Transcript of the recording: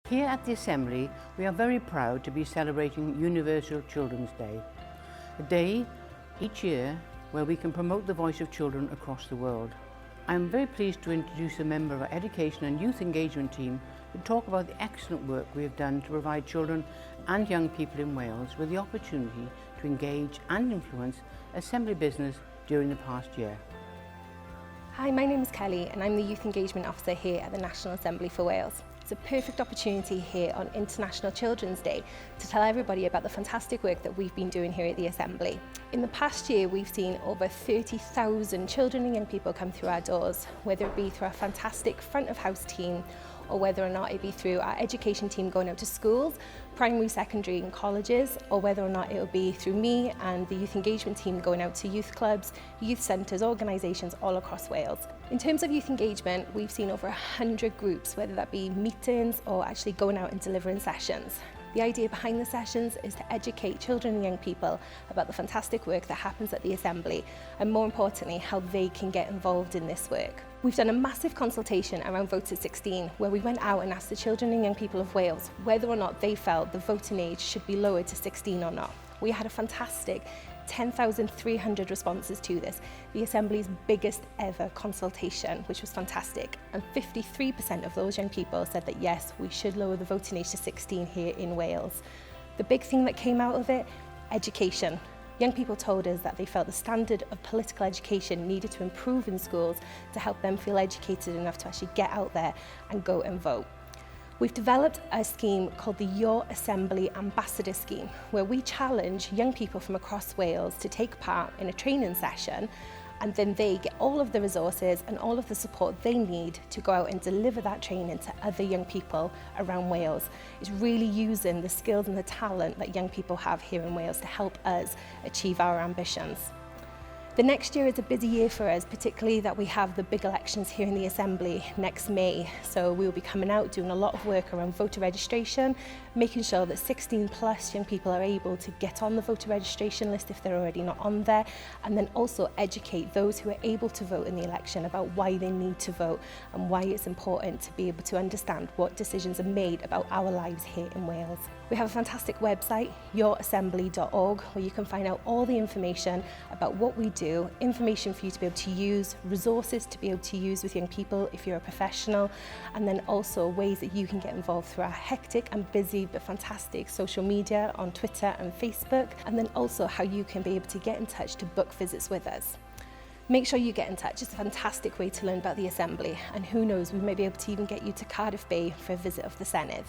Here at the Assembly, we are very proud to be celebrating Universal Children's Day, a day each year where we can promote the voice of children across the world. I am very pleased to introduce a member of our Education and Youth Engagement team to talk about the excellent work we have done to provide children and young people in Wales with the opportunity to engage and influence Assembly business during the past year. Hi, my name is Kelly and I'm the Youth Engagement Officer here at the National Assembly for Wales. It's a perfect opportunity here on International Children's Day to tell everybody about the fantastic work that we've been doing here at the Assembly. In the past year, we've seen over 30,000 children and young people come through our doors, whether it be through our fantastic front of house team or whether or not it be through our education team going out to schools, primary, secondary and colleges, or whether or not it will be through me and the youth engagement team going out to youth clubs, youth centres, organisations all across Wales. In terms of youth engagement, we've seen over 100 groups, whether that be meetings or actually going out and delivering sessions. The idea behind the sessions is to educate children and young people about the fantastic work that happens at the Assembly and, more importantly, how they can get involved in this work. We've done a massive consultation around Vote at 16 where we went out and asked the children and young people of Wales whether or not they felt the voting age should be lowered to 16 or not. We had a fantastic 10,300 responses to this, the Assembly's biggest ever consultation, which was fantastic. And 53% of those young people said that yes, we should lower the voting age to 16 here in Wales. The big thing that came out of it, education. Young people told us that they felt the standard of political education needed to improve in schools to help them feel educated enough to actually get out there and go and vote. We've developed a scheme called the Your Assembly Ambassador Scheme, where we challenge young people from across Wales to take part in a training session, and then they get all of the resources and all of the support they need to go out and deliver that training to other young people around Wales. It's really using the skills and the talent that young people have here in Wales to help us achieve our ambitions. The next year is a busy year for us, particularly that we have the big elections here in the Assembly next May. So we'll be coming out doing a lot of work around voter registration, making sure that 16 plus young people are able to get on the voter registration list if they're already not on there, and then also educate those who are able to vote in the election about why they need to vote and why it's important to be able to understand what decisions are made about our lives here in Wales. We have a fantastic website, yourassembly.org, where you can find out all the information about what we do, information for you to be able to use, resources to be able to use with young people if you're a professional, and then also ways that you can get involved through our hectic and busy but fantastic social media on Twitter and Facebook, and then also how you can be able to get in touch to book visits with us. Make sure you get in touch. It's a fantastic way to learn about the Assembly, and who knows, we may be able to even get you to Cardiff Bay for a visit of the Senedd.